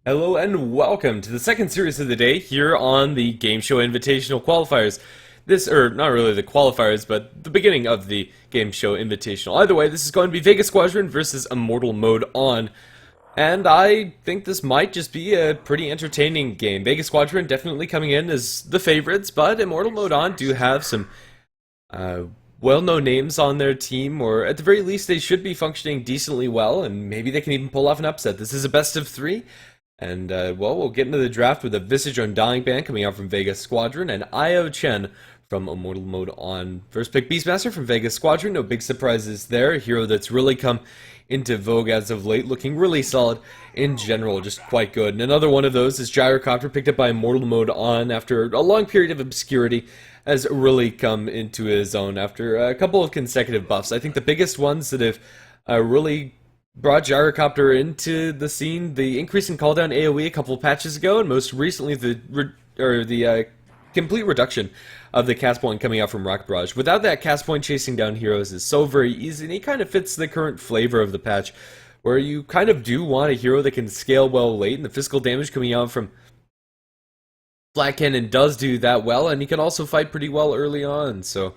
Hello and welcome to the second series of the day here on the GameShow Invitational Qualifiers. Not really the qualifiers, but the beginning of the GameShow Invitational. Either way, this is going to be Vega Squadron versus Immortal mode on. And I think this might just be a pretty entertaining game. Vega Squadron definitely coming in as the favorites, but Immortal mode on do have some well-known names on their team, or at the very least they should be functioning decently well, and maybe they can even pull off an upset. This is a best of three. And, well, we'll get into the draft with a Visage Undying Band coming out from Vega Squadron, and Io Chen from Immortal mode on. First pick, Beastmaster from Vega Squadron. No big surprises there. A hero that's really come into vogue as of late, looking really solid in general, just quite good. And another one of those is Gyrocopter, picked up by Immortal mode on after a long period of obscurity, has really come into his own after a couple of consecutive buffs. I think the biggest ones that have really brought Gyrocopter into the scene, the increase in cooldown AoE a couple of patches ago, and most recently the complete reduction of the cast point coming out from Rock Barrage. Without that, cast point chasing down heroes is so very easy, and he kind of fits the current flavor of the patch, where you kind of do want a hero that can scale well late, and the physical damage coming out from Flat Cannon does do that well, and he can also fight pretty well early on, so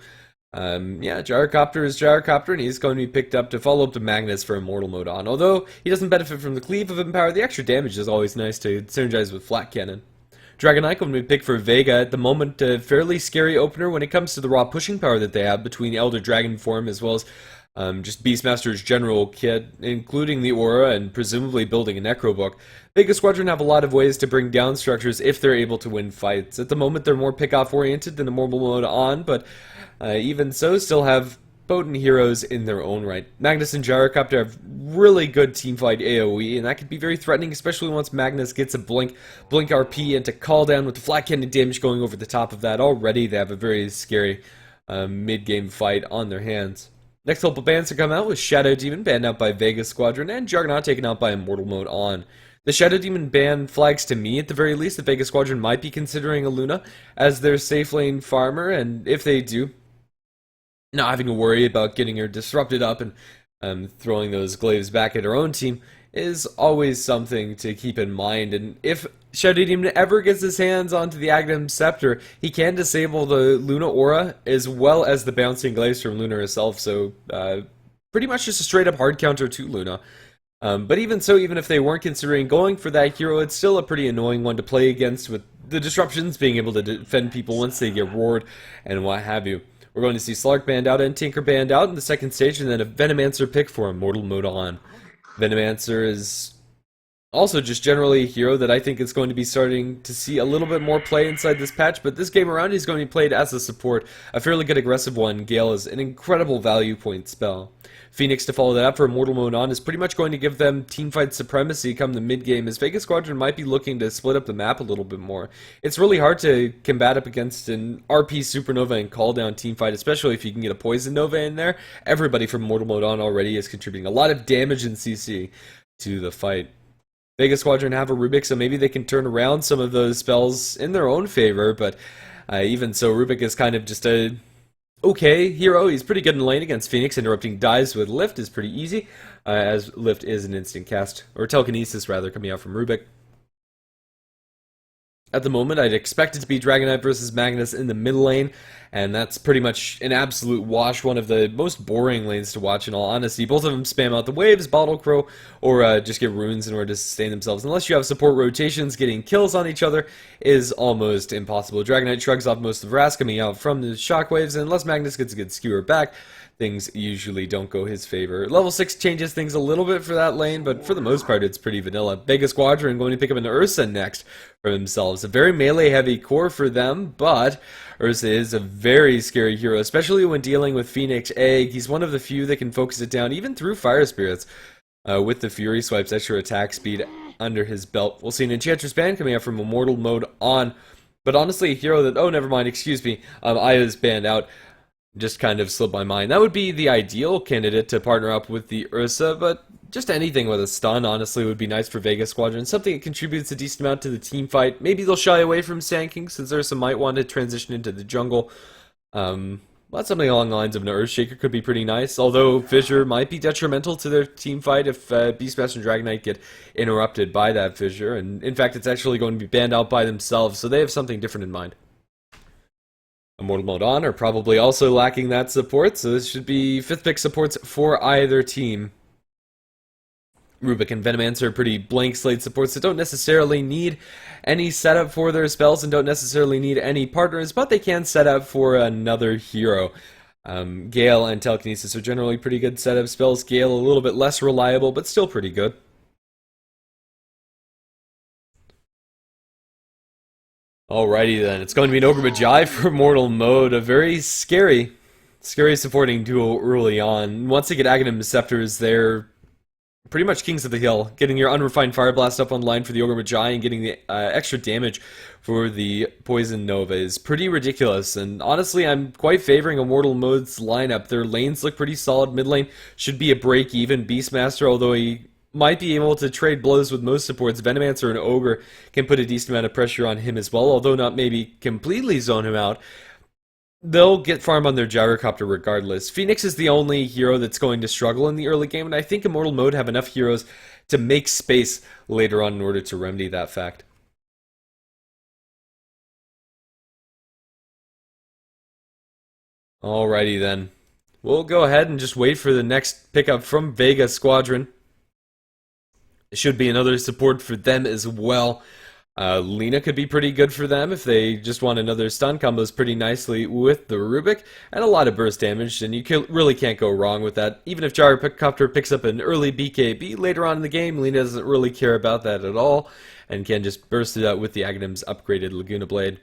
yeah, Gyrocopter is Gyrocopter, and he's going to be picked up to follow up to Magnus for Immortal mode on. Although he doesn't benefit from the cleave of Empower, the extra damage is always nice to synergize with Flat Cannon. Dragonite going to be picked for Vega. At the moment, a fairly scary opener when it comes to the raw pushing power that they have between Elder Dragon form as well as just Beastmaster's general kit, including the aura and presumably building a Necro book. Vega Squadron have a lot of ways to bring down structures if they're able to win fights. At the moment, they're more pick-off oriented than Immortal mode on, but even so, still have potent heroes in their own right. Magnus and Gyrocopter have really good teamfight AoE, and that could be very threatening, especially once Magnus gets a blink RP into call down with the Flat Cannon damage going over the top of that. Already they have a very scary mid-game fight on their hands. Next couple bands to come out with Shadow Demon, banned out by Vega Squadron, and Juggernaut taken out by Immortal mode on. The Shadow Demon ban flags to me, at the very least, that Vega Squadron might be considering a Luna as their safe lane farmer, and if they do, not having to worry about getting her disrupted up and throwing those glaives back at her own team is always something to keep in mind. And if Shadow Demon ever gets his hands onto the Aghanim Scepter, he can disable the Luna Aura as well as the bouncing glaives from Luna herself, so pretty much just a straight up hard counter to Luna. But even so, even if they weren't considering going for that hero, it's still a pretty annoying one to play against, with the disruptions being able to defend people once they get roared and what have you. We're going to see Slark banned out and Tinker banned out in the second stage, and then a Venomancer pick for Immortal mode on. Venomancer is also just generally a hero that I think is going to be starting to see a little bit more play inside this patch, but this game around he's going to be played as a support, a fairly good aggressive one. Gale is an incredible value point spell. Phoenix to follow that up for Immortal mode on is pretty much going to give them teamfight supremacy come the mid-game, as Vega Squadron might be looking to split up the map a little bit more. It's really hard to combat up against an RP Supernova and call down teamfight, especially if you can get a Poison Nova in there. Everybody from Immortal mode on already is contributing a lot of damage in CC to the fight. Vega Squadron have a Rubik, so maybe they can turn around some of those spells in their own favor, but even so, Rubik is kind of just a okay hero. He's pretty good in lane against Phoenix. Interrupting dives with Lift is pretty easy, as Lift is an instant cast, or telekinesis rather, coming out from Rubik. At the moment, I'd expect it to be Dragonite versus Magnus in the mid lane, and that's pretty much an absolute wash, one of the most boring lanes to watch in all honesty. Both of them spam out the waves, Bottle Crow, or just get runes in order to sustain themselves. Unless you have support rotations, getting kills on each other is almost impossible. Dragonite shrugs off most of Ras coming out from the shockwaves, and unless Magnus gets a good skewer back, things usually don't go his favor. Level 6 changes things a little bit for that lane, but for the most part, it's pretty vanilla. Vega Squadron going to pick up an Ursa next for themselves. A very melee-heavy core for them, but Ursa is a very scary hero, especially when dealing with Phoenix Egg. He's one of the few that can focus it down, even through Fire Spirits, with the Fury Swipes, extra attack speed under his belt. We'll see an Enchantress band coming out from Immortal mode on, but honestly, a hero that, oh, never mind, excuse me, Aya's banned out. Just kind of slipped my mind. That would be the ideal candidate to partner up with the Ursa, but just anything with a stun, honestly, would be nice for Vega Squadron. Something that contributes a decent amount to the team fight. Maybe they'll shy away from Sand King, since Ursa might want to transition into the jungle. But something along the lines of an Earthshaker could be pretty nice, although Fissure might be detrimental to their team fight if Beastmaster and Dragon Knight get interrupted by that Fissure, and in fact it's actually going to be banned out by themselves, so they have something different in mind. Immortal Mode On are probably also lacking that support, so this should be 5th pick supports for either team. Rubik and Venomancer are pretty blank slate supports that don't necessarily need any setup for their spells and don't necessarily need any partners, but they can set up for another hero. Gale and Telekinesis are generally pretty good setup spells. Gale a little bit less reliable, but still pretty good. Alrighty then, it's going to be an Ogre Magi for Immortal Mode, a very scary supporting duo early on. Once they get Aghanim Scepters, they're pretty much kings of the hill. Getting your Unrefined Fire Blast up online for the Ogre Magi and getting the extra damage for the Poison Nova is pretty ridiculous. And honestly, I'm quite favoring Immortal Mode's lineup. Their lanes look pretty solid. Mid lane should be a break-even. Beastmaster, although he might be able to trade blows with most supports, Venomancer and Ogre can put a decent amount of pressure on him as well, although not maybe completely zone him out. They'll get farm on their Gyrocopter regardless. Phoenix is the only hero that's going to struggle in the early game, and I think Immortal Mode have enough heroes to make space later on in order to remedy that fact. Alrighty then. We'll go ahead and just wait for the next pickup from Vega Squadron. It should be another support for them as well. Lina could be pretty good for them if they just want another stun combos pretty nicely with the Rubik, and a lot of burst damage, and you really can't go wrong with that. Even if Gyrocopter picks up an early BKB later on in the game, Lina doesn't really care about that at all, and can just burst it out with the Aghanim's upgraded Laguna Blade.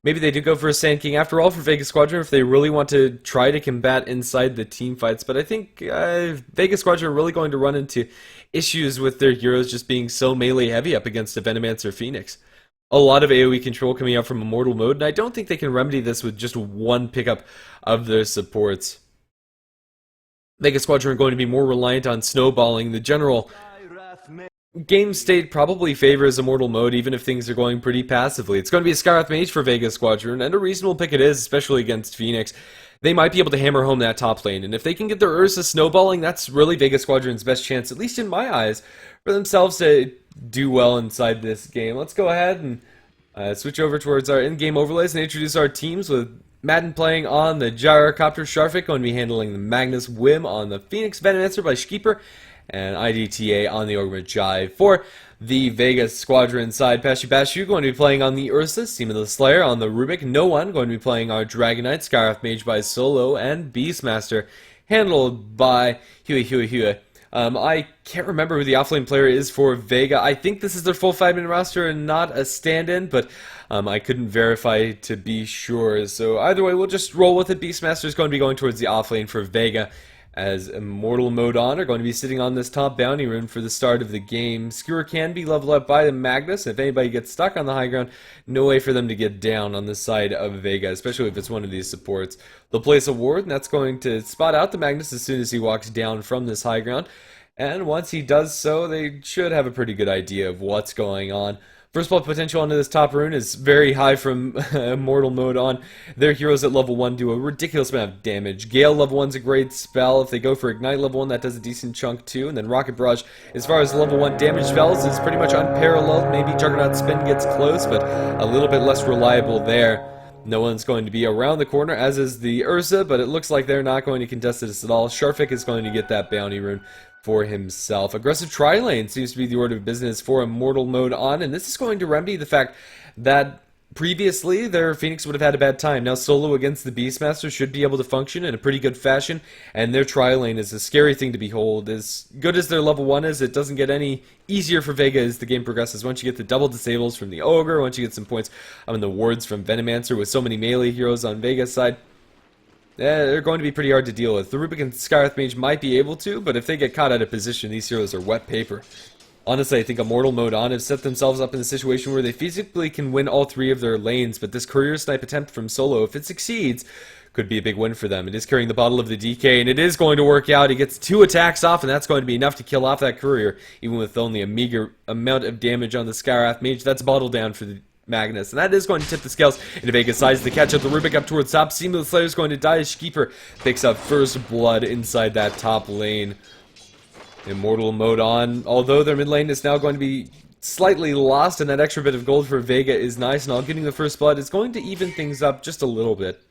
Maybe they do go for a Sand King after all for Vega Squadron if they really want to try to combat inside the team fights, but I think Vega Squadron are really going to run into issues with their heroes just being so melee heavy up against a Venomancer Phoenix. A lot of AoE control coming out from Immortal Mode, and I don't think they can remedy this with just one pickup of their supports. Vega Squadron are going to be more reliant on snowballing. The general game state probably favors Immortal Mode, even if things are going pretty passively. It's going to be a Skywrath Mage for Vega Squadron, and a reasonable pick it is, especially against Phoenix. They might be able to hammer home that top lane, and if they can get their Ursa snowballing, that's really Vega Squadron's best chance, at least in my eyes, for themselves to do well inside this game. Let's go ahead and switch over towards our in-game overlays and introduce our teams with Madden playing on the Gyrocopter, Sharfik going to be handling the Magnus, Whim on the Phoenix, Venomancer by Shkeeper, and IDTA on the Ogre Magi. For the Vega Squadron side, Bashu going to be playing on the Ursa, Seam of the Slayer on the Rubik, No One going to be playing our Dragon Knight, Skywrath Mage by Solo, and Beastmaster handled by Huey. I can't remember who the offlane player is for Vega. I think this is their full 5-man roster and not a stand-in, but I couldn't verify to be sure. So either way, we'll just roll with it. Beastmaster is going to be going towards the offlane for Vega, as Immortal Mode On are going to be sitting on this top bounty rune for the start of the game. Skewer can be leveled up by the Magnus. If anybody gets stuck on the high ground, no way for them to get down on the side of Vega, especially if it's one of these supports. They'll place a ward, and that's going to spot out the Magnus as soon as he walks down from this high ground. And once he does so, they should have a pretty good idea of what's going on. First blood potential onto this top rune is very high from Immortal Mode On. Their heroes at level 1 do a ridiculous amount of damage. Gale level 1's a great spell. If they go for Ignite level 1, that does a decent chunk too. And then Rocket Barrage, as far as level 1 damage spells, is pretty much unparalleled. Maybe Juggernaut Spin gets close, but a little bit less reliable there. No one's going to be around the corner, as is the Ursa, but it looks like they're not going to contest this at all. Sharfik is going to get that bounty rune for himself. Aggressive tri-lane seems to be the order of business for Immortal Mode On, and this is going to remedy the fact that previously their Phoenix would have had a bad time. Now solo against the Beastmaster should be able to function in a pretty good fashion, and their tri-lane is a scary thing to behold. As good as their level 1 is, it doesn't get any easier for Vega as the game progresses. Once you get the double disables from the Ogre, once you get some points on the wards from Venomancer with so many melee heroes on Vega's side, they're going to be pretty hard to deal with. The Rubik and Skywrath Mage might be able to, but if they get caught out of position, these heroes are wet paper. Honestly, I think Immortal Mode On have set themselves up in a situation where they physically can win all 3 of their lanes, but this Courier Snipe attempt from Solo, if it succeeds, could be a big win for them. It is carrying the bottle of the DK, and it is going to work out. He gets 2 attacks off, and that's going to be enough to kill off that Courier, even with only a meager amount of damage on the Skywrath Mage. That's bottled down for the Magnus, and that is going to tip the scales into Vega's sides to catch up the Rubik up towards top. Seamless Slayer is going to die as Keeper picks up first blood inside that top lane. Immortal mode on, although their mid lane is now going to be slightly lost, and that extra bit of gold for Vega is nice, and all getting the first blood is going to even things up just a little bit.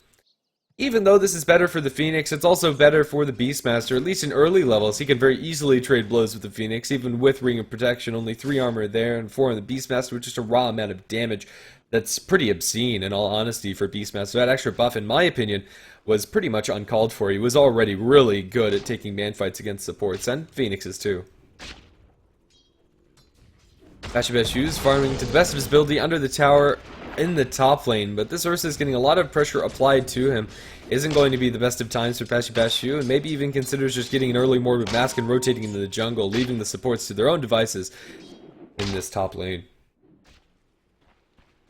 Even though this is better for the Phoenix, it's also better for the Beastmaster, at least in early levels. He can very easily trade blows with the Phoenix, even with Ring of Protection, only 3 armor there and 4 on the Beastmaster, with just a raw amount of damage. That's pretty obscene, in all honesty, for Beastmaster. That extra buff, in my opinion, was pretty much uncalled for. He was already really good at taking man fights against supports, and Phoenixes too. Bashu's farming to the best of his ability under the tower in the top lane, but this Ursa is getting a lot of pressure applied to him. Isn't going to be the best of times for Bashu, and maybe even considers just getting an early Morbid Mask and rotating into the jungle, leaving the supports to their own devices in this top lane.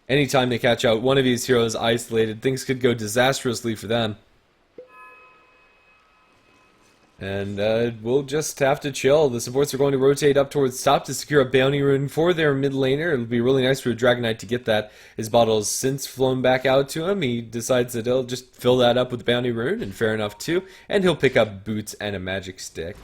Anytime they catch out one of these heroes isolated, things could go disastrously for them. And we'll just have to chill. The supports are going to rotate up towards top to secure a bounty rune for their mid laner. It'll be really nice for a Dragon Knight to get that. His bottle has since flown back out to him. He decides that he'll just fill that up with the bounty rune, and fair enough too. And he'll pick up boots and a magic stick.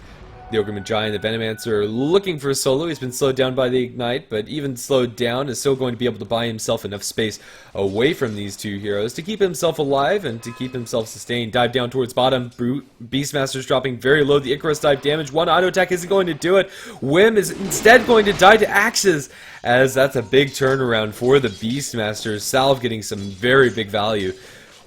The Ogre Magi and the Venomancer are looking for a solo. He's been slowed down by the Ignite, but even slowed down is still going to be able to buy himself enough space away from these two heroes to keep himself alive and to keep himself sustained. Dive down towards bottom. Beastmaster's dropping very low. The Icarus dive damage. One auto attack isn't going to do it. Whim is instead going to die to axes, as that's a big turnaround for the Beastmaster. Salve getting some very big value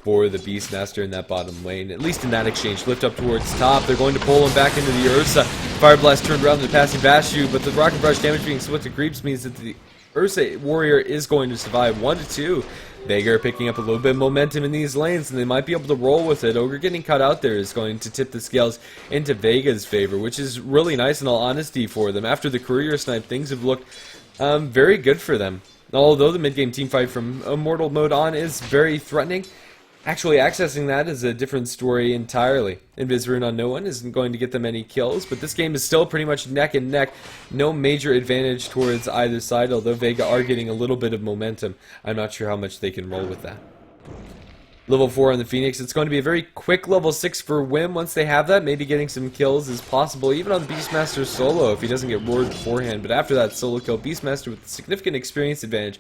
for the Beastmaster in that bottom lane, at least in that exchange. Lift up towards top. They're going to pull him back into the Ursa. Fire Blast turned around to the passing Bashu, but the Rocket Brush damage being split to creeps means that the Ursa warrior is going to survive 1-2. Vega are picking up a little bit of momentum in these lanes, and they might be able to roll with it. Ogre getting cut out there is going to tip the scales into Vega's favor, which is really nice in all honesty for them. After the career snipe, things have looked very good for them. Although the mid-game teamfight from Immortal mode on is very threatening, actually accessing that is a different story entirely. Invis Rune on no one isn't going to get them any kills, but this game is still pretty much neck and neck. No major advantage towards either side, although Vega are getting a little bit of momentum. I'm not sure how much they can roll with that. Level 4 on the Phoenix. It's going to be a very quick level 6 for Whim. Once they have that, maybe getting some kills is possible, even on the Beastmaster solo if he doesn't get roared beforehand. But after that solo kill, Beastmaster with significant experience advantage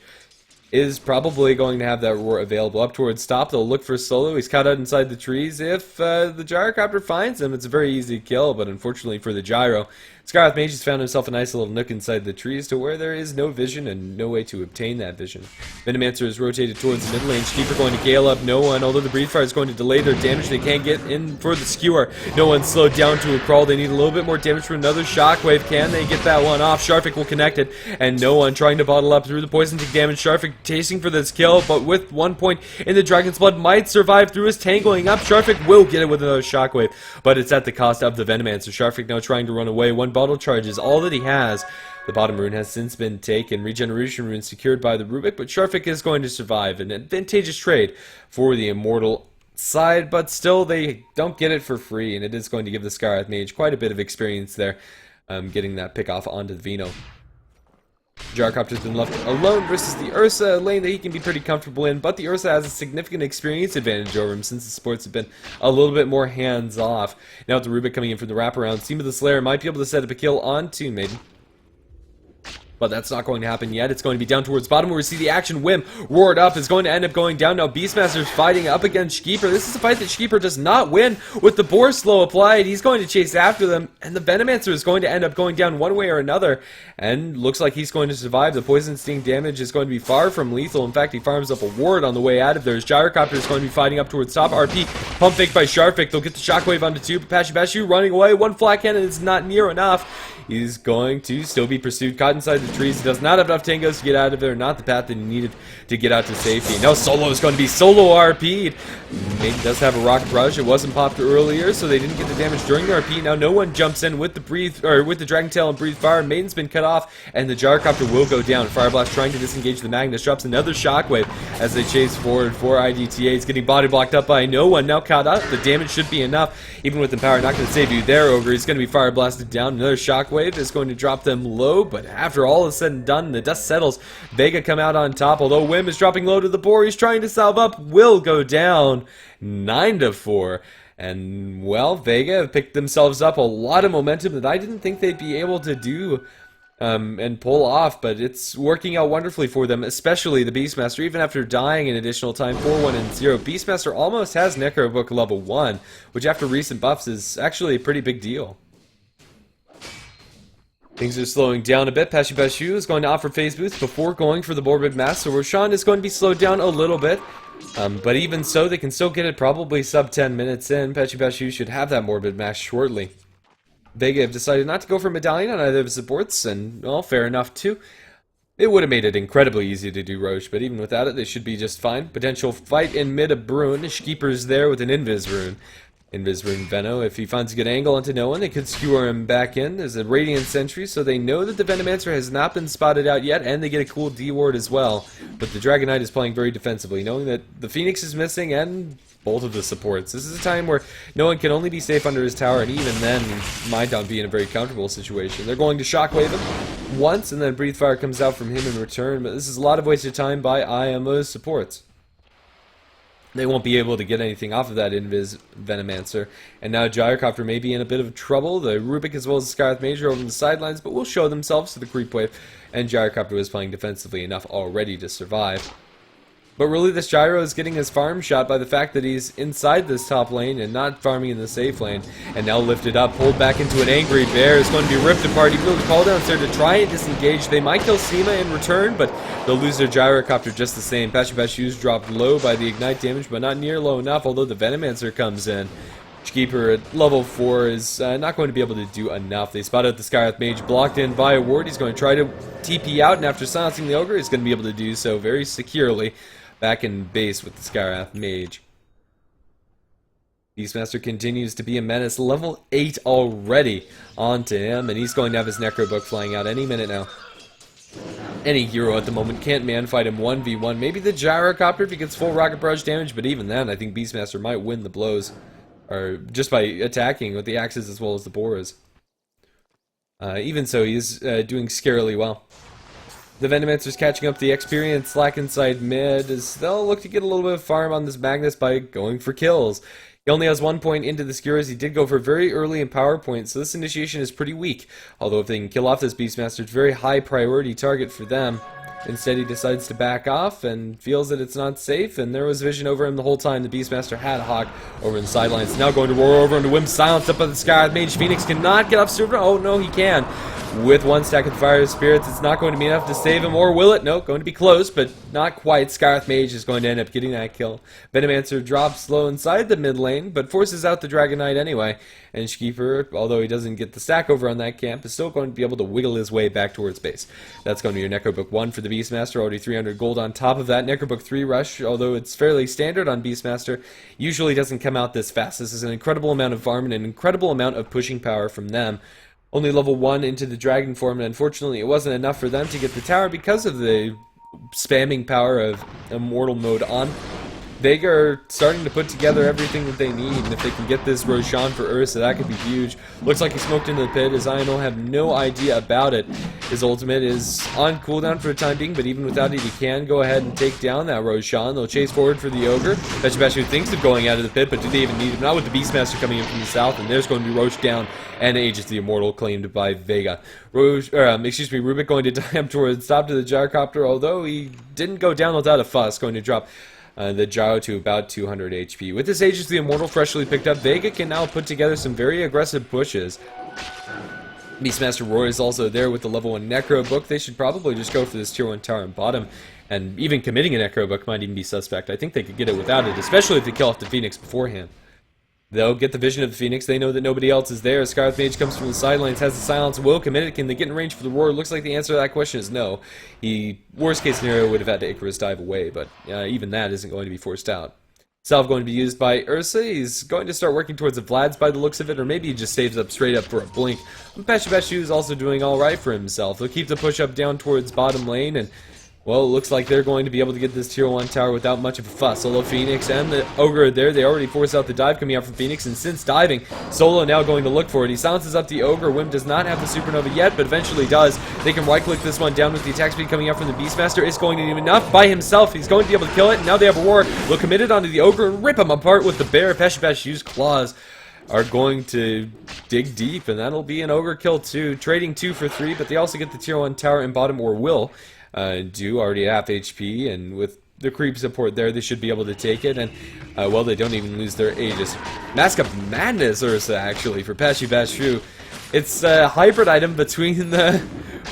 is probably going to have that roar available. Up towards top, they'll look for solo. He's caught out inside the trees. If the Gyrocopter finds him, it's a very easy kill, but unfortunately for the Gyro, Scarlet Mage has found himself a nice little nook inside the trees to where there is no vision and no way to obtain that vision. Venomancer is rotated towards the mid lane. Keeper going to gale up no one, although the Breathe Fire is going to delay their damage. They can't get in for the skewer. No one's slowed down to a crawl. They need a little bit more damage for another Shockwave. Can they get that one off? Sharfik will connect it, and no one trying to bottle up through the poison take damage. Sharfik chasing for this kill, but with 1 point in the Dragon's Blood, might survive through his tangling up. Sharfik will get it with another Shockwave, but it's at the cost of the Venomancer. Sharfik now trying to run away. One bottle charge is all that he has. The bottom rune has since been taken. Regeneration rune secured by the Rubik, but Sharfik is going to survive. An advantageous trade for the Immortal side, but still they don't get it for free, and it is going to give the Scarlet Mage quite a bit of experience there, getting that pick off onto the Vino. Gyrocopter's been left alone versus the Ursa, a lane that he can be pretty comfortable in, but the Ursa has a significant experience advantage over him since the supports have been a little bit more hands-off. Now with the Rubik coming in from the wraparound, Seam of the Slayer might be able to set up a kill on Toon Maiden. But that's not going to happen yet. It's going to be down towards bottom where we see the action. Whim roared up, is going to end up going down. Now Beastmaster's fighting up against Keeper. This is a fight that Keeper does not win with the Boar Slow applied. He's going to chase after them, and the Venomancer is going to end up going down one way or another, and looks like he's going to survive. The Poison Sting damage is going to be far from lethal. In fact, he farms up a ward on the way out of there. His Gyrocopter is going to be fighting up towards top. RP pump fake by Sharfik. They'll get the Shockwave onto two. Bashu running away. One flat cannon is not near enough. He's going to still be pursued, caught inside the trees. He does not have enough tangos to get out of there. Not the path that he needed to get out to safety. Now Solo is going to be solo RP'd. Maiden does have a Rocket Brush. It wasn't popped earlier, so they didn't get the damage during the RP. Now no one jumps in with the with the Dragon Tail and Breathe Fire. Maiden's been cut off, and the Gyrocopter will go down. Fire Blast trying to disengage the Magnus. Drops another Shockwave as they chase forward for IDTA. He's getting body blocked up by no one. Now caught up. The damage should be enough. Even with the power, not going to save you there, Ogre. He's going to be Fire Blasted down. Another Shockwave is going to drop them low, but after all all is said and done, the dust settles. Vega come out on top, although Wim is dropping low to the board. He's trying to salve up, will go down 9-4. And, well, Vega have picked themselves up a lot of momentum that I didn't think they'd be able to do and pull off, but it's working out wonderfully for them, especially the Beastmaster. Even after dying an additional time, 4-1-0, Beastmaster almost has Necrobook level 1, which after recent buffs is actually a pretty big deal. Things are slowing down a bit. Pashu is going to offer phase boost before going for the Morbid Mass, so Roshan is going to be slowed down a little bit. But even so, they can still get it probably sub 10 minutes in. Pashu should have that Morbid Mass shortly. Vega have decided not to go for Medallion on either of the supports, and, well, fair enough too. It would have made it incredibly easy to do Roche, but even without it, they should be just fine. Potential fight in mid of Bruin. Shkeeper's there with an Invis Rune. Invis Rune Veno. If he finds a good angle onto no one, they could skewer him back in. There's a Radiant Sentry, so they know that the Venomancer has not been spotted out yet, and they get a cool D-ward as well. But the Dragon Knight is playing very defensively, knowing that the Phoenix is missing and both of the supports. This is a time where no one can only be safe under his tower, and even then might not be in a very comfortable situation. They're going to Shockwave him once, and then Breathe Fire comes out from him in return, but this is a lot of wasted time by IMO's supports. They won't be able to get anything off of that Invis Venomancer. And now Gyrocopter may be in a bit of trouble. The Rubik as well as the Scarlet Major over on the sidelines, but will show themselves to the creep wave. And Gyrocopter was playing defensively enough already to survive. But really this Gyro is getting his farm shot by the fact that he's inside this top lane and not farming in the safe lane. And now lifted up, pulled back into an Angry Bear. Is going to be ripped apart. He builds call down there to try and disengage. They might kill Seema in return, but they'll lose their Gyrocopter just the same. Pashu's dropped low by the Ignite damage, but not near low enough, although the Venomancer comes in. Shkeeper at level 4 is not going to be able to do enough. They spot out the Skywrath Mage, blocked in by a ward. He's going to try to TP out, and after silencing the Ogre, he's going to be able to do so very securely. Back in base with the Skywrath Mage. Beastmaster continues to be a menace. Level 8 already onto him, and he's going to have his Necrobook flying out any minute now. Any hero at the moment can't man-fight him 1v1. Maybe the Gyrocopter if he gets full Rocket Barrage damage, but even then, I think Beastmaster might win the blows. Or just by attacking with the axes as well as the Boras. Even so, he's doing scarily well. The Venomancer's catching up the experience slack inside mid as they'll look to get a little bit of farm on this Magnus by going for kills. He only has 1 point into the Skewers. He did go for very early in power point, so this initiation is pretty weak. Although if they can kill off this Beastmaster, it's a very high priority target for them. Instead, he decides to back off and feels that it's not safe, and there was vision over him the whole time. The Beastmaster had Hawk over in the sidelines. Now going to roar over into Wim, silenced up by the Skywrath Mage. Phoenix cannot get off Super. Oh, no, he can. With one stack of Fire Spirits, it's not going to be enough to save him, or will it? No, going to be close, but not quite. Skywrath Mage is going to end up getting that kill. Venomancer drops low inside the mid lane, but forces out the Dragon Knight anyway. And Shkeeper, although he doesn't get the stack over on that camp, is still going to be able to wiggle his way back towards base. That's going to be your Necrobook 1 for the Beastmaster, already 300 gold on top of that. Necrobook 3 rush, although it's fairly standard on Beastmaster, usually doesn't come out this fast. This is an incredible amount of farm and an incredible amount of pushing power from them. Only level 1 into the Dragon form, and unfortunately it wasn't enough for them to get the tower because of the spamming power of Immortal mode on. Vega are starting to put together everything that they need, and if they can get this Roshan for Ursa, that could be huge. Looks like he smoked into the pit, as IMO have no idea about it. His ultimate is on cooldown for the time being, but even without it, he can go ahead and take down that Roshan. They'll chase forward for the Ogre. Pashu thinks of going out of the pit, but do they even need him? Not with the Beastmaster coming in from the south, and there's going to be Roche down, and Aegis the Immortal claimed by Vega. Rubik going to dive towards top to the Gyrocopter, although he didn't go down without a fuss, going to drop the Gyro to about 200 HP. With this Aegis the Immortal freshly picked up, Vega can now put together some very aggressive pushes. Beastmaster Roy is also there with the level 1 Necro Book. They should probably just go for this tier 1 tower on bottom, and even committing a Necro Book might even be suspect. I think they could get it without it, especially if they kill off the Phoenix beforehand. They'll get the vision of the Phoenix. They know that nobody else is there. Skywrath Mage comes from the sidelines, has the silence, will commit it. Can they get in range for the roar? Looks like the answer to that question is no. He, worst case scenario, would have had to Icarus dive away, but even that isn't going to be forced out. Salve going to be used by Ursa. He's going to start working towards the Vlad's by the looks of it, or maybe he just saves up straight up for a blink. Pashu is also doing alright for himself. He'll keep the push up down towards bottom lane, and Well, it looks like they're going to be able to get this tier 1 tower without much of a fuss. Solo, Phoenix, and the Ogre are there. They already force out the dive coming out from Phoenix, and since diving, Solo now going to look for it. He silences up the Ogre. Wim does not have the Supernova yet, but eventually does. They can right-click this one down with the attack speed coming out from the Beastmaster. It's going to need enough by himself. He's going to be able to kill it, and now they have a Roar. Look committed onto the Ogre and rip him apart with the bear. Peshabashu's claws are going to dig deep, and that'll be an Ogre kill too. Trading 2 for 3, but they also get the tier 1 tower in bottom, or will do, already half HP, and with the creep support there, they should be able to take it, and well, they don't even lose their Aegis. Mask of Madness Ursa, actually, for Peshabashu. It's a hybrid item between the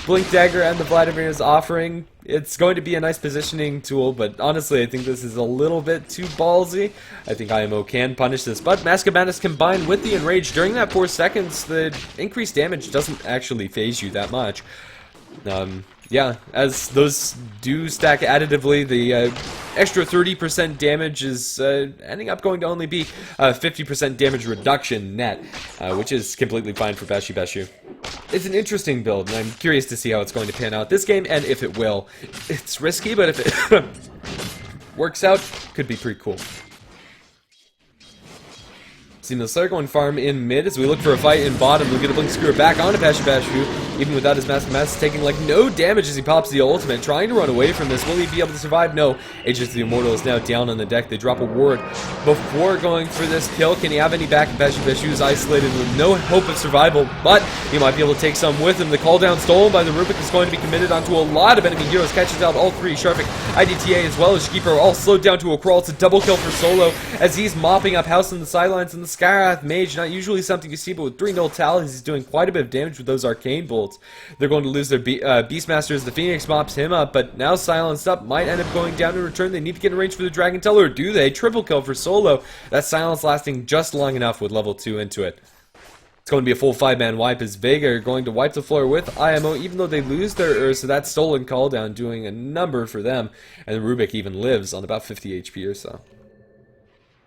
Blink Dagger and the Vladimir's offering. It's going to be a nice positioning tool, but honestly, I think this is a little bit too ballsy. I think IMO can punish this, but Mask of Madness combined with the Enrage, during that 4 seconds, the increased damage doesn't actually phase you that much. Yeah, as those do stack additively, the extra 30% damage is ending up going to only be 50% damage reduction net, which is completely fine for Peshabashu. It's an interesting build, and I'm curious to see how it's going to pan out this game, and if it will. It's risky, but if it works out, could be pretty cool. Seamless Slayer going farm in mid as we look for a fight in bottom. We'll get a Blink Skewer back onto Peshabashu, even without his Mask of Madness, taking like no damage as he pops the ultimate, trying to run away from this. Will he be able to survive? No. Aegis the Immortal is now down on the deck. They drop a ward before going for this kill. Can he have any back? Peshabashu is isolated with no hope of survival, but he might be able to take some with him. The call down stolen by the Rubik is going to be committed onto a lot of enemy heroes. Catches out all 3. Sharpik, IDTA, as well as Shkeeper are all slowed down to a crawl. It's a double kill for Solo as he's mopping up House on the sidelines, and the Skyrath Mage, not usually something you see, but with 3 null tallies, he's doing quite a bit of damage with those arcane bolts. They're going to lose their Beastmaster as the Phoenix mops him up, but now silenced up, might end up going down in return. They need to get in range for the Dragon Teller, or do they? Triple kill for Solo. That silence lasting just long enough with level 2 into it. It's going to be a full 5-man wipe as Vega are going to wipe the floor with IMO, even though they lose their Ursa. That stolen call down doing a number for them, and Rubik even lives on about 50 HP or so.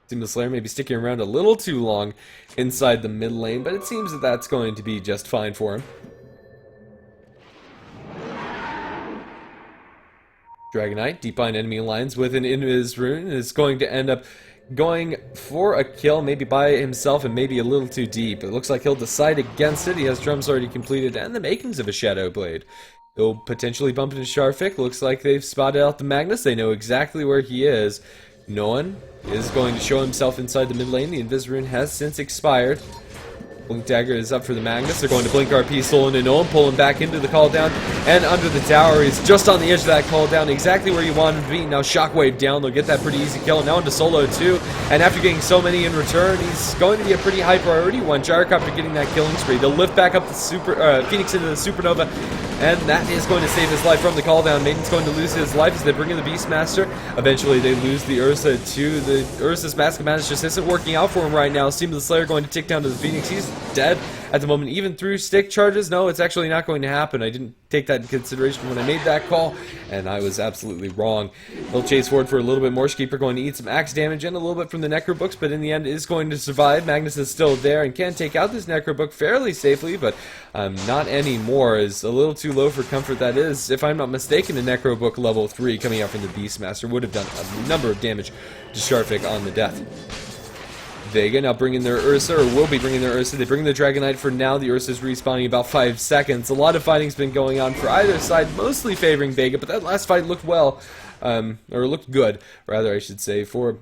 Seamless Slayer may be sticking around a little too long inside the mid lane, but it seems that that's going to be just fine for him. Dragonite, deep behind enemy lines with an Invis rune, is going to end up going for a kill, maybe by himself and maybe a little too deep. It looks like he'll decide against it. He has drums already completed and the makings of a Shadow Blade. He'll potentially bump into Sharfik. Looks like they've spotted out the Magnus. They know exactly where he is. No one is going to show himself inside the mid lane. The Invis rune has since expired. Blink Dagger is up for the Magnus. They're going to Blink RP, Soul into Gnome, pull him back into the call down, and under the tower. He's just on the edge of that call down, exactly where you want him to be. Now Shockwave down, they'll get that pretty easy kill. Now into Solo too, and after getting so many in return, he's going to be a pretty high priority one. Gyrocopter getting that killing spree. They'll lift back up the Phoenix into the Supernova, and that is going to save his life from the call down. Maiden's going to lose his life as they bring in the Beastmaster. Eventually they lose the Ursa too. The Ursa's Mask of Madness just isn't working out for him right now. Seems the Slayer going to tick down to the Phoenix. He's dead at the moment, even through stick charges. No, it's actually not going to happen. I didn't take that into consideration when I made that call, and I was absolutely wrong. He'll chase forward for a little bit more. Shkeeper going to eat some axe damage and a little bit from the Necro Books, but in the end is going to survive. Magnus is still there and can take out this Necro Book fairly safely, but not anymore. Is a little too low for comfort. That is, if I'm not mistaken, the Necro Book level 3 coming out from the Beastmaster would have done a number of damage to Sharfik on the death. Vega now bringing their Ursa, or will be bringing their Ursa. They bring the Dragonite for now. The Ursa is respawning about 5 seconds. A lot of fighting's been going on for either side, mostly favoring Vega, but that last fight looked well, or looked good, rather I should say, for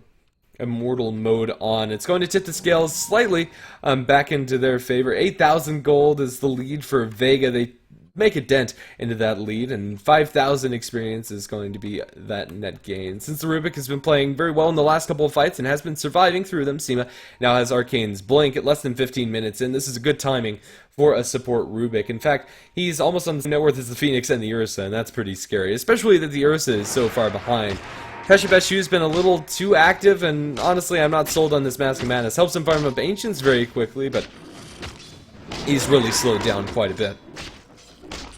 Immortal mode on. It's going to tip the scales slightly back into their favor. 8,000 gold is the lead for Vega. They make a dent into that lead, and 5,000 experience is going to be that net gain. Since the Rubik has been playing very well in the last couple of fights and has been surviving through them, Seema now has Arcane's Blink at less than 15 minutes in. This is a good timing for a support Rubik. In fact, he's almost on the same net worth as the Phoenix and the Ursa, and that's pretty scary, especially that the Ursa is so far behind. Peshabashu's been a little too active, and honestly, I'm not sold on this Mask of Madness. Helps him farm up Ancients very quickly, but he's really slowed down quite a bit.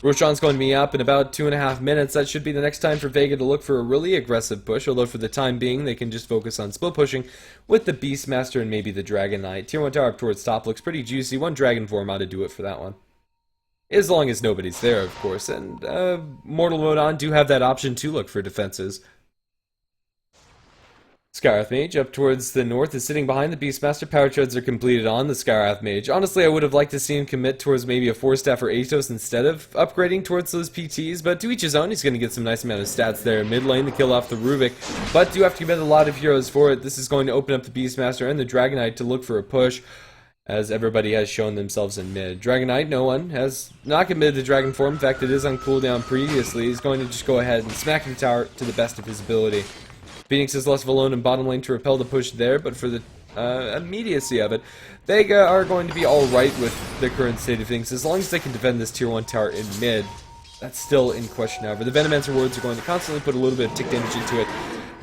Roshan's going to be up in about 2.5 minutes. That should be the next time for Vega to look for a really aggressive push, although for the time being, they can just focus on split pushing with the Beastmaster and maybe the Dragon Knight. Tier 1 tower up towards top looks pretty juicy. One Dragon Form ought to do it for that one. as long as nobody's there, of course. And Mortal mode on do have that option to look for defenses. Skywrath Mage up towards the north is sitting behind the Beastmaster. Power treads are completed on the Skywrath Mage. Honestly, I would have liked to see him commit towards maybe a 4-staff or Atos instead of upgrading towards those PTs, but to each his own. He's going to get some nice amount of stats there. Mid lane to kill off the Rubik, but do have to commit a lot of heroes for it. This is going to open up the Beastmaster and the Dragonite to look for a push, as everybody has shown themselves in mid. Dragonite, no one has not committed to Dragon form. In fact, it is on cooldown previously. He's going to just go ahead and smack the tower to the best of his ability. Phoenix is less of alone in bottom lane to repel the push there, but for the immediacy of it, Vega are going to be alright with the current state of things, as long as they can defend this tier 1 tower in mid. That's still in question, however. The Venomancer wards are going to constantly put a little bit of tick damage into it.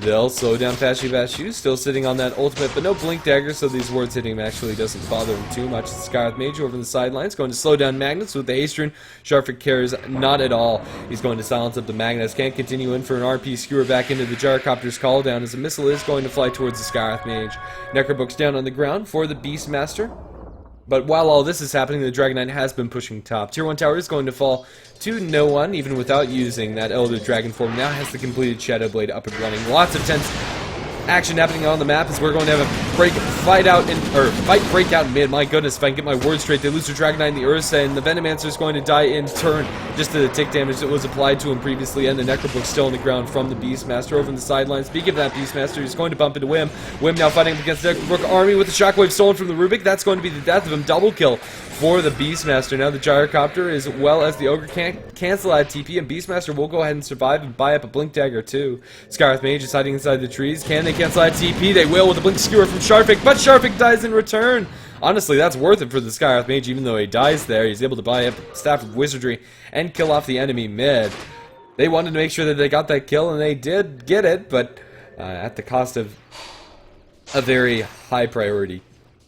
They'll slow down Fashy Bashu, still sitting on that ultimate, but no Blink Dagger, so these wards hitting him actually doesn't bother him too much. The Skywrath Mage over on the sidelines, going to slow down Magnus with the Haste Rune. Sharfik cares not at all. He's going to silence up the Magnus. Can't continue in for an RP skewer back into the Gyrocopter's call down, as a missile is going to fly towards the Skywrath Mage. Necrobook's down on the ground for the Beastmaster. But while all this is happening, the Dragonite has been pushing top. Tier 1 tower is going to fall to no one, even without using that Elder Dragon form. Now has the completed Shadow Blade up and running. Lots of tense action happening on the map, as we're going to have a fight breakout mid. My goodness, if I can get my words straight, they lose to Dragonite and the Ursa, and the Venomancer is going to die in turn, just to the tick damage that was applied to him previously, and the Necrobook still on the ground from the Beastmaster over in the sidelines. Speaking of that Beastmaster, he's going to bump into Wim. Wim now fighting against the Necrobook army with the Shockwave stolen from the Rubik. That's going to be the death of him. Double kill for the Beastmaster. Now the Gyrocopter, as well as the Ogre, can't cancel that TP, and Beastmaster will go ahead and survive and buy up a Blink Dagger too. Skywrath Mage is hiding inside the trees. Can they cancel that TP? They will, with a Blink Skewer from Sharfik, but Sharfik dies in return. Honestly, that's worth it for the Skywrath Mage. Even though he dies there, he's able to buy up Staff of Wizardry and kill off the enemy mid. They wanted to make sure that they got that kill, and they did get it, but at the cost of a very high priority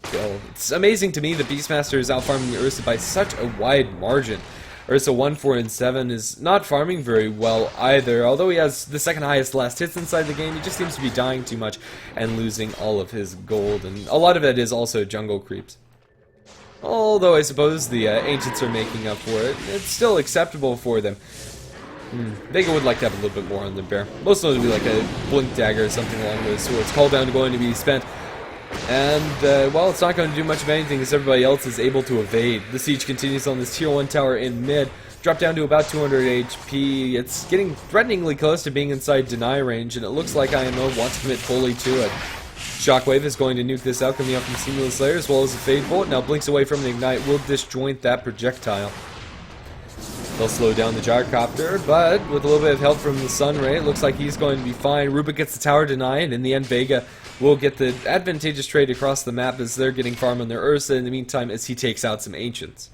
kill. It's amazing to me the Beastmaster is out farming the Ursa by such a wide margin. Ursa 1, 4, and 7 is not farming very well either. Although he has the second highest last hits inside the game, he just seems to be dying too much and losing all of his gold. And a lot of it is also jungle creeps. Although I suppose the Ancients are making up for it, it's still acceptable for them. Vega would like to have a little bit more on the bear. Most of it would be like a Blink Dagger or something along those sorts. Call down going to be spent. And, well, it's not going to do much of anything as everybody else is able to evade. The siege continues on this tier 1 tower in mid. Drop down to about 200 HP. It's getting threateningly close to being inside deny range, and it looks like IMO wants to commit fully to it. Shockwave is going to nuke this out, coming up from Seamless Slayer, as well as a Fade Bolt. Now blinks away from the Ignite, will disjoint that projectile. They'll slow down the Gyrocopter, but with a little bit of help from the Sunray, it looks like he's going to be fine. Rubik gets the tower denied, and in the end, Vega will get the advantageous trade across the map as they're getting farm on their Ursa in the meantime as he takes out some Ancients.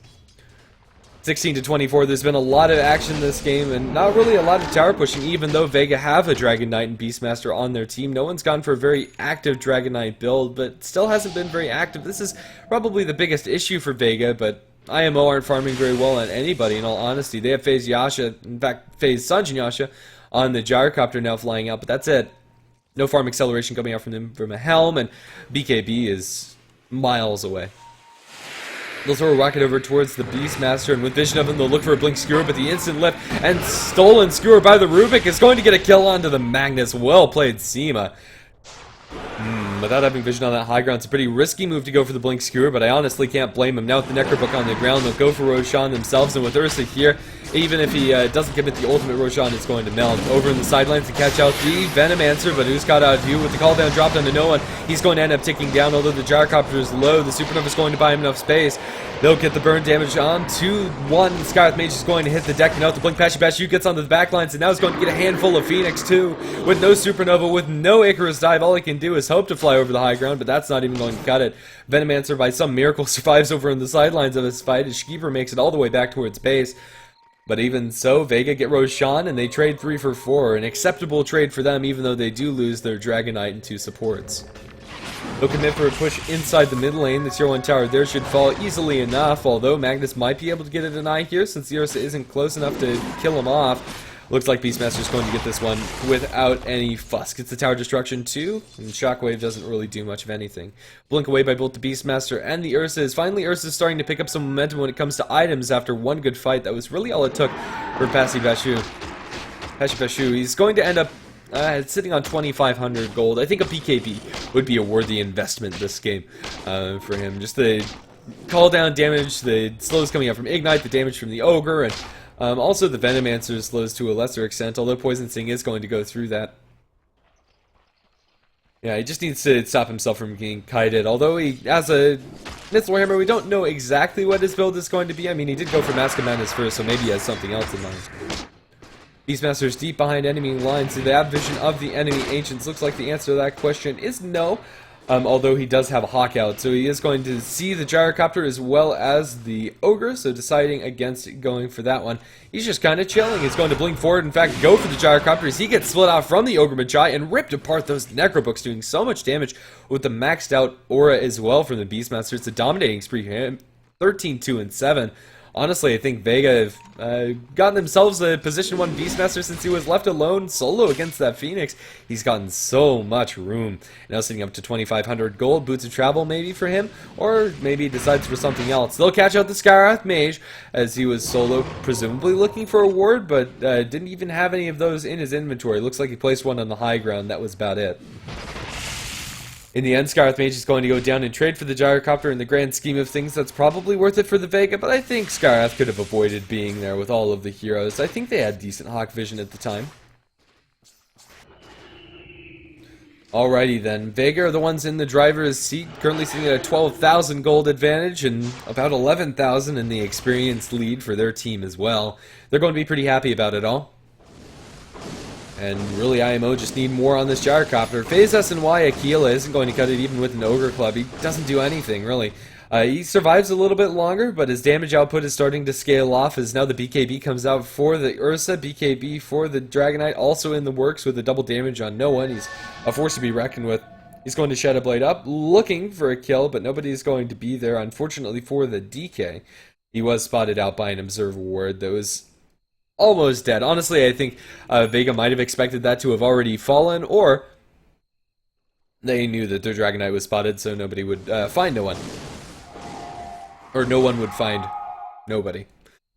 16 to 24, there's been a lot of action in this game, and not really a lot of tower pushing, even though Vega have a Dragon Knight and Beastmaster on their team. No one's gone for a very active Dragon Knight build, but still hasn't been very active. This is probably the biggest issue for Vega, but IMO aren't farming very well on anybody, in all honesty. They have phased Yasha, in fact, phased Sanjin Yasha on the Gyrocopter now flying out, but that's it. No farm acceleration coming out from them from a helm, and BKB is miles away. They'll throw a rocket over towards the Beastmaster, and with vision of him, they'll look for a Blink Skewer, but the instant lift and stolen Skewer by the Rubik is going to get a kill onto the Magnus. Well played, Seema. Without having vision on that high ground, it's a pretty risky move to go for the Blink Skewer, but I honestly can't blame him. Now with the Necrobook on the ground, they'll go for Roshan themselves, and with Ursa here, even if he doesn't commit the ultimate, Roshan is going to melt. Over in the sidelines to catch out the Venomancer, but who's caught out of view with the call down dropped onto no one. He's going to end up ticking down, although the Gyrocopter is low. The Supernova is going to buy him enough space. They'll get the burn damage on 2-1. Skywrath Mage is going to hit the deck, and now the Blink Pashy Bashu gets onto the backlines, and now he's going to get a handful of Phoenix too. With no Supernova, with no Icarus dive, all he can do is hope to fly over the high ground, but that's not even going to cut it. Venomancer, by some miracle, survives over in the sidelines of this fight as Shkeeper makes it all the way back towards base. But even so, Vega get Roshan, and they trade 3 for 4. An acceptable trade for them, even though they do lose their Dragonite and 2 supports. They'll commit for a push inside the mid lane. The tier 1 tower there should fall easily enough, although Magnus might be able to get a deny here since the Ursa isn't close enough to kill him off. Looks like Beastmaster's going to get this one without any fuss. Gets the tower destruction too, and Shockwave doesn't really do much of anything. Blink away by both the Beastmaster and the Ursa. Finally, Ursa's starting to pick up some momentum when it comes to items after one good fight. That was really all it took for Pashy Bashu. He's going to end up sitting on 2,500 gold. I think a BKB would be a worthy investment this game for him. Just the call down damage, the slows coming out from Ignite, the damage from the Ogre, and also the Venomancer slows to a lesser extent, although Poison Sting is going to go through that. Yeah, he just needs to stop himself from getting kited. Although he has a Missile Hammer, we don't know exactly what his build is going to be. I mean, he did go for Mask of Madness first, so maybe he has something else in mind. Beastmaster is deep behind enemy lines. Do they have vision of the enemy ancients? Looks like the answer to that question is no. Although he does have a Hawk out, so he is going to see the Gyrocopter as well as the Ogre, so deciding against going for that one. He's just kind of chilling. He's going to blink forward, in fact, go for the Gyrocopter as he gets split out from the Ogre Magi and ripped apart those Necrobooks, doing so much damage with the maxed out aura as well from the Beastmaster. It's a dominating spree for him, 13, 2, and 7. Honestly, I think Vega have gotten themselves a position 1 Beastmaster since he was left alone solo against that Phoenix. He's gotten so much room. Now sitting up to 2,500 gold. Boots of Travel maybe for him, or maybe he decides for something else. They'll catch out the Skywrath Mage as he was solo, presumably looking for a ward, but didn't even have any of those in his inventory. Looks like he placed one on the high ground. That was about it. In the end, Skywrath Mage is going to go down and trade for the Gyrocopter. In the grand scheme of things, that's probably worth it for the Vega, but I think Skywrath could have avoided being there with all of the heroes. I think they had decent Hawk vision at the time. Alrighty then, Vega are the ones in the driver's seat, currently sitting at a 12,000 gold advantage and about 11,000 in the experienced lead for their team as well. They're going to be pretty happy about it all. And really, IMO just need more on this Gyrocopter. Phase SNY Aquila isn't going to cut it even with an Ogre Club. He doesn't do anything, really. He survives a little bit longer, but his damage output is starting to scale off as now the BKB comes out for the Ursa. BKB for the Dragonite, also in the works with the double damage on no one. He's a force to be reckoned with. He's going to Shadow Blade up, looking for a kill, but nobody is going to be there, unfortunately, for the DK. He was spotted out by an Observer Ward that was almost dead. Honestly, I think Vega might have expected that to have already fallen, or they knew that their Dragonite was spotted, so nobody would find no one. Or no one would find nobody.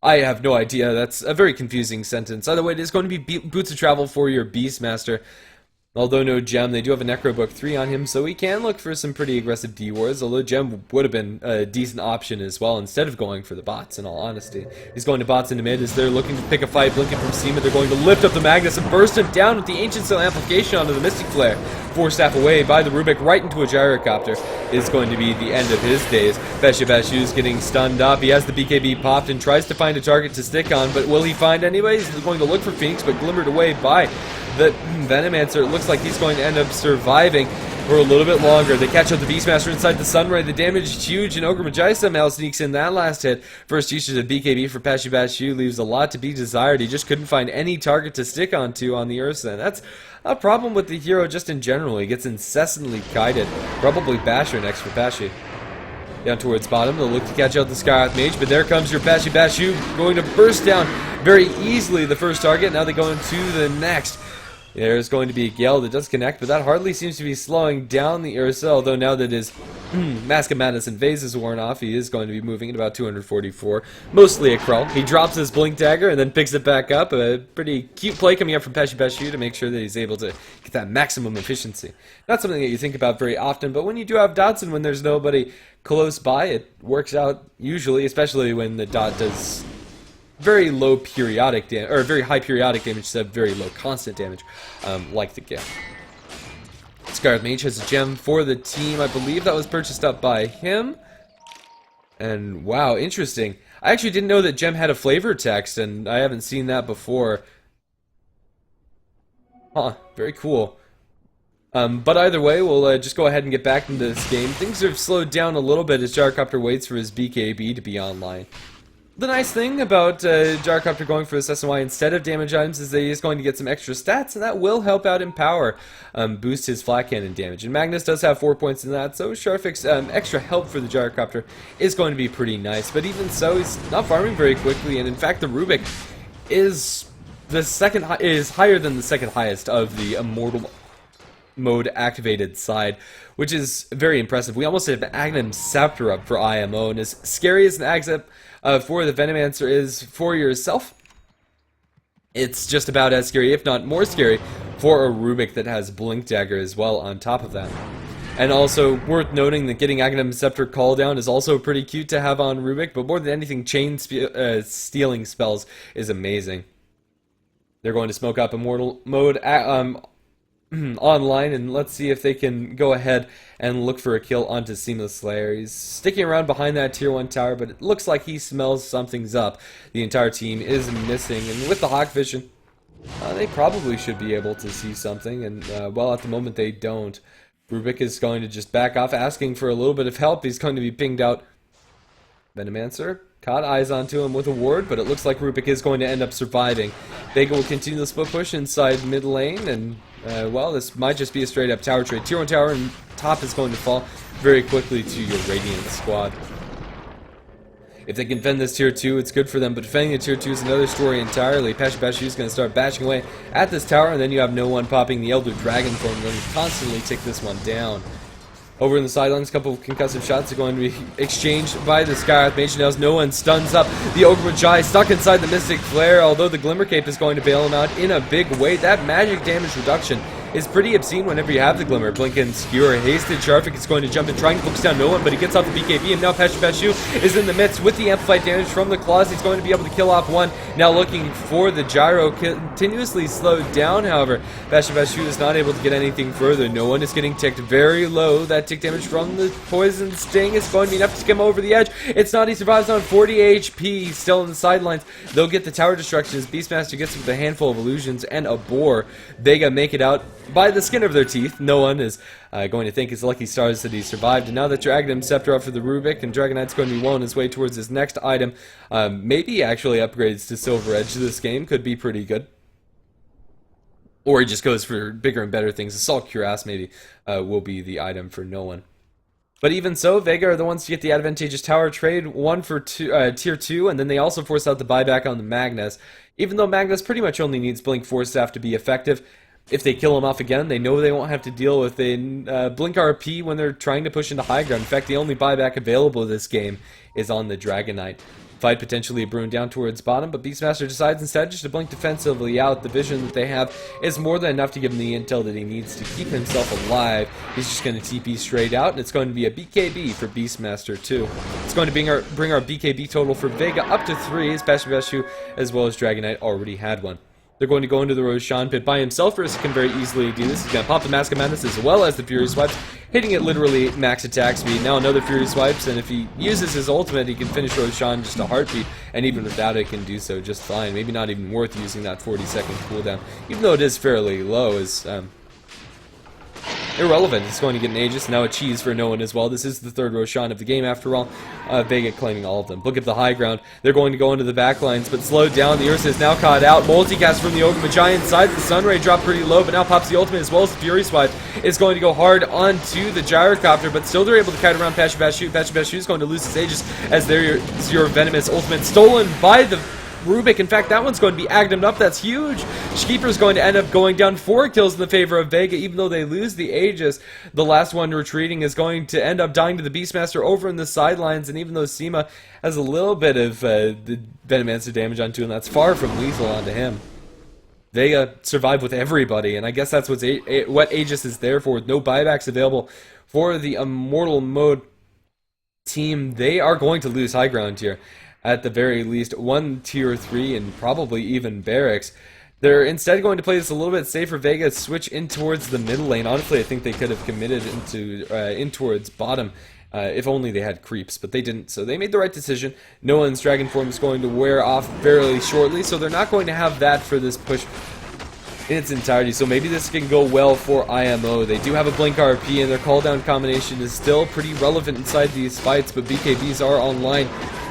I have no idea. That's a very confusing sentence. Either way, it is going to be Boots of Travel for your Beastmaster. Although no gem, they do have a Necrobook 3 on him, so he can look for some pretty aggressive D-wards, although gem would have been a decent option as well, instead of going for the bots, in all honesty. He's going to bots into mid as they're looking to pick a fight, blinking from Seema. They're going to lift up the Magnus and burst him down with the Ancient Seal Amplification onto the Mystic Flare. 4-staff away by the Rubik, right into a Gyrocopter. Is going to be the end of his days. Bashu's getting stunned up. He has the BKB popped and tries to find a target to stick on, but will he find anybody? He's going to look for Phoenix, but glimmered away by the Venomancer. It looks like he's going to end up surviving for a little bit longer. They catch up the Beastmaster inside the Sunray. The damage is huge, and Ogre Magi somehow sneaks in that last hit. First usage of BKB for Bashu leaves a lot to be desired. He just couldn't find any target to stick onto on the Ursa, and that's a problem with the hero just in general. He gets incessantly kited. Probably Basher next for Bashu. Down towards bottom, they'll look to catch out the Skywrath Mage, but there comes your Bashu going to burst down very easily the first target. Now they go into the next. There's going to be a Gale that does connect, but that hardly seems to be slowing down the Ursa, although now that his Mask of Madness and Phase is worn off, he is going to be moving at about 244. Mostly a crawl. He drops his Blink Dagger and then picks it back up. A pretty cute play coming up from Bashu to make sure that he's able to get that maximum efficiency. Not something that you think about very often, but when you do have dots and when there's nobody close by, it works out usually, especially when the dot does very low periodic damage, or very high periodic damage instead of very low constant damage, like the Gale. Skywrath Mage has a gem for the team. I believe that was purchased up by him. And wow, interesting. I actually didn't know that gem had a flavor text, and I haven't seen that before. Huh, very cool. But either way, we'll just go ahead and get back into this game. Things have slowed down a little bit as Gyrocopter waits for his BKB to be online. The nice thing about Gyrocopter going for this SNY instead of damage items is that he is going to get some extra stats, and that will help out in power, boost his flat cannon damage. And Magnus does have 4 points in that, so Sharfik's extra help for the Gyrocopter is going to be pretty nice. But even so, he's not farming very quickly, and in fact the Rubik is the second is higher than the second highest of the Immortal mode activated side, which is very impressive. We almost have Agnum Scepter up for IMO, and as scary as an Axip for the Venomancer is for yourself, it's just about as scary, if not more scary, for a Rubik that has Blink Dagger as well on top of that. And also worth noting that getting Agnum Scepter call down is also pretty cute to have on Rubik, but more than anything, chain stealing spells is amazing. They're going to smoke up Immortal mode online, and let's see if they can go ahead and look for a kill onto Seamless Slayer. He's sticking around behind that tier 1 tower, but it looks like he smells something's up. The entire team is missing, and with the Hawk Vision, they probably should be able to see something, and well, at the moment they don't. Rubik is going to just back off, asking for a little bit of help. He's going to be pinged out. Venomancer caught eyes onto him with a ward, but it looks like Rubik is going to end up surviving. Vega will continue the split push inside mid lane, and well, this might just be a straight up tower trade. Tier 1 tower and top is going to fall very quickly to your Radiant squad. If they can defend this tier 2, it's good for them, but defending the tier 2 is another story entirely. Bashu is going to start bashing away at this tower, and then you have no one popping the Elder Dragon for him, going to constantly take this one down. Over in the sidelines, a couple of concussive shots are going to be exchanged by the Skywrath Mage. Now no one stuns up the Ogre Magi, stuck inside the Mystic Flare, although the Glimmer Cape is going to bail him out in a big way. That magic damage reduction is pretty obscene whenever you have the Glimmer. Blink and Skewer, hasted. Sharvik is going to jump and try and focus down no one, but he gets off the BKB, and now Bashu is in the midst with the amplified damage from the claws. He's going to be able to kill off one. Now looking for the gyro, continuously slowed down, however. Bashu is not able to get anything further. No one is getting ticked very low. That tick damage from the Poison Sting is going to be enough to skim over the edge. It's not, he survives on 40 HP, still in the sidelines. They'll get the tower destruction as Beastmaster gets with a handful of illusions and a boar. Vega make it out by the skin of their teeth. No one is going to thank his lucky stars that he survived. And now that Dragon Scepter up for the Rubik, and Dragon Knight's going to be well on his way towards his next item. Maybe actually upgrades to Silver Edge this game. Could be pretty good. Or he just goes for bigger and better things. Assault Cuirass maybe will be the item for no one. But even so, Vega are the ones to get the advantageous tower trade, one for tier 2, and then they also force out the buyback on the Magnus. Even though Magnus pretty much only needs Blink Force Staff to be effective, if they kill him off again, they know they won't have to deal with a Blink RP when they're trying to push into high ground. In fact, the only buyback available this game is on the Dragon Knight. Fight potentially brewing down towards bottom, but Beastmaster decides instead just to blink defensively out. The vision that they have is more than enough to give him the intel that he needs to keep himself alive. He's just going to TP straight out, and it's going to be a BKB for Beastmaster too. It's going to bring our BKB total for Vega up to 3, as Bashu as well as Dragon Knight already had one. They're going to go into the Roshan pit by himself, Risk can very easily do this. He's going to pop the Mask of Madness as well as the Fury Swipes, hitting it literally max attack speed. Now another Fury Swipes, and if he uses his ultimate, he can finish Roshan just a heartbeat, and even without it can do so just fine. Maybe not even worth using that 40-second cooldown, even though it is fairly low, is irrelevant. It's going to get an Aegis, now a cheese for no one as well. This is the third Roshan of the game after all. Vega claiming all of them. Look at the high ground. They're going to go into the back lines, but slowed down. The Ursa is now caught out. Multicast from the Ogre Magi inside. The Sunray dropped pretty low, but now pops the ultimate as well as the Fury Swipe is going to go hard onto the Gyrocopter, but still they're able to kite around Bashu. Bashu is going to lose his Aegis as there's your Venomous ultimate stolen by the Rubik. In fact, that one's going to be agnemed up. That's huge. Keeper's going to end up going down 4 kills in the favor of Vega, even though they lose the Aegis. The last one retreating is going to end up dying to the Beastmaster over in the sidelines, and even though Seema has a little bit of the Venomancer damage onto him, that's far from lethal onto him. Vega survived with everybody, and I guess that's what Aegis is there for, with no buybacks available for the Immortal mode team. They are going to lose high ground here. At the very least, one tier 3 and probably even barracks. They're instead going to play this a little bit safer. Vega switch in towards the middle lane. Honestly, I think they could have committed in towards bottom if only they had creeps, but they didn't, so they made the right decision. No one's Dragon Form is going to wear off fairly shortly, so they're not going to have that for this push in its entirety, so maybe this can go well for IMO. They do have a Blink RP, and their call down combination is still pretty relevant inside these fights, but BKBs are online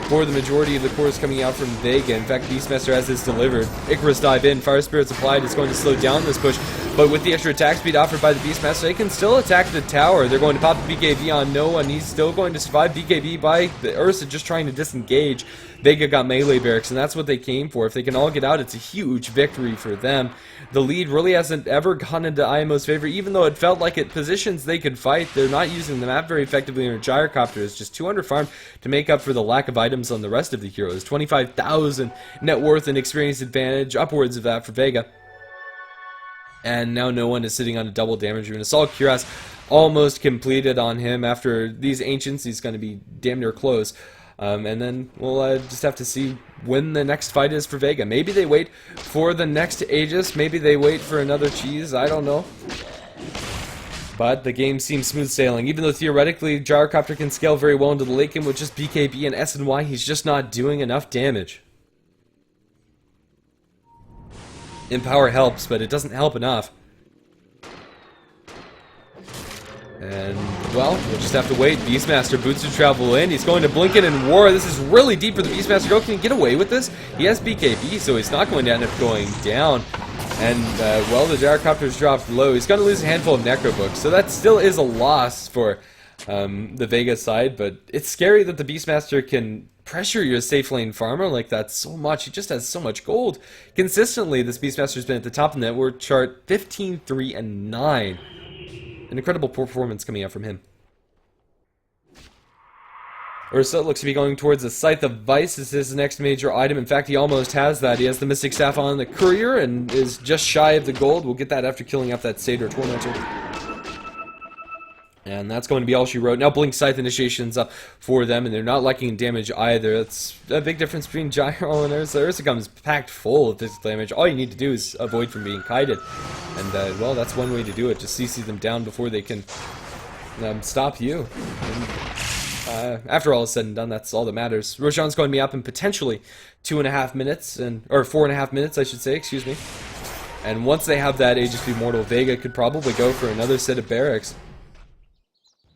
for the majority of the cores coming out from Vega. In fact, Beastmaster has this delivered. Icarus dive in, Fire Spirit's applied, is going to slow down this push but with the extra attack speed offered by the Beastmaster, they can still attack the tower. They're going to pop the BKB on Noah, and he's still going to survive. BKB by the Ursa just trying to disengage. Vega got melee barracks, and that's what they came for. If they can all get out, it's a huge victory for them. The lead really hasn't ever gone into IMO's favor, even though it felt like at positions they could fight. They're not using the map very effectively, and Gyrocopter is just 200 farm to make up for the lack of items on the rest of the heroes. 25,000 net worth and experience advantage, upwards of that for Vega. And now no one is sitting on a double damage rune. Assault Cuirass almost completed on him. After these Ancients, he's going to be damn near close. And then we'll just have to see when the next fight is for Vega. Maybe they wait for the next Aegis. Maybe they wait for another cheese. I don't know. But the game seems smooth sailing. Even though theoretically Gyrocopter can scale very well into the late game with just BKB and SNY, he's just not doing enough damage. Empower helps, but it doesn't help enough. And, well, we'll just have to wait. Beastmaster boots to travel in. He's going to blink it in war. This is really deep for the Beastmaster. Go, can he get away with this? He has BKB, so he's not going to end up going down. And, well, the Gyrocopter's dropped low. He's going to lose a handful of Necro Books, so that still is a loss for the Vega side, but it's scary that the Beastmaster can pressure your safe lane farmer like that so much. He just has so much gold. Consistently, this Beastmaster's been at the top of the network chart, 15, 3, and 9. An incredible performance coming out from him. Ursa looks to be going towards the Scythe of Vice as his next major item. In fact, he almost has that. He has the Mystic Staff on the Courier and is just shy of the gold. We'll get that after killing up that Satyr Tormentor. And that's going to be all she wrote. Now Blink Scythe initiation's up for them, and they're not liking damage either. That's a big difference between Gyro and Ursa. Ursa comes packed full of physical damage. All you need to do is avoid from being kited. And, well, that's one way to do it. Just CC them down before they can stop you. And, after all is said and done, that's all that matters. Roshan's going to be up in potentially 2.5 minutes, or 4.5 minutes, I should say, excuse me. And once they have that Aegis Immortal, Vega could probably go for another set of barracks.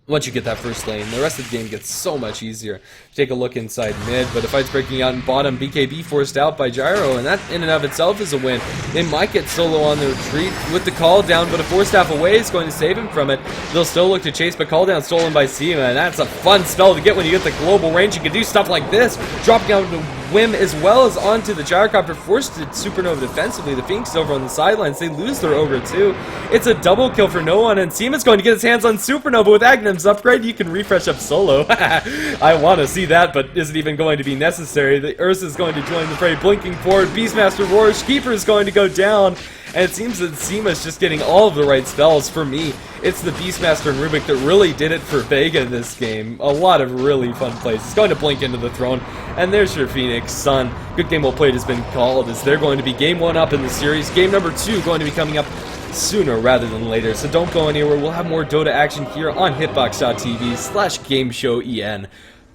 Once you get that first lane, the rest of the game gets so much easier. Take a look inside mid, but the fight's breaking out in bottom. BKB forced out by Gyro, and that in and of itself is a win. They might get solo on the retreat with the call down, but a 4-staff away is going to save him from it. They'll still look to chase, but call down stolen by Seema, and that's a fun spell to get when you get the global range. You can do stuff like this, dropping out to Whim as well as onto the Gyrocopter, forced to Supernova defensively. The Phoenix is over on the sidelines. They lose their Ogre too. It's a double kill for no one, and Seema's going to get his hands on Supernova with Agnum's upgrade. You can refresh up solo. I want to see that, but isn't even going to be necessary. The Ursa is going to join the fray, blinking forward. Beastmaster roars. Keeper is going to go down, and it seems that Seema's just getting all of the right spells. For me, it's the Beastmaster and Rubik that really did it for Vega in this game. A lot of really fun plays. He's going to blink into the throne, and there's your Phoenix Sun. Good game well played has been called, as they're going to be game 1 up in the series. Game number 2 going to be coming up sooner rather than later, so don't go anywhere. We'll have more Dota action here on hitbox.tv/GameShowEN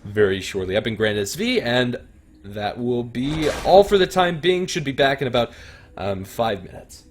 very shortly. I've been Grand SV, and that will be all for the time being. Should be back in about 5 minutes.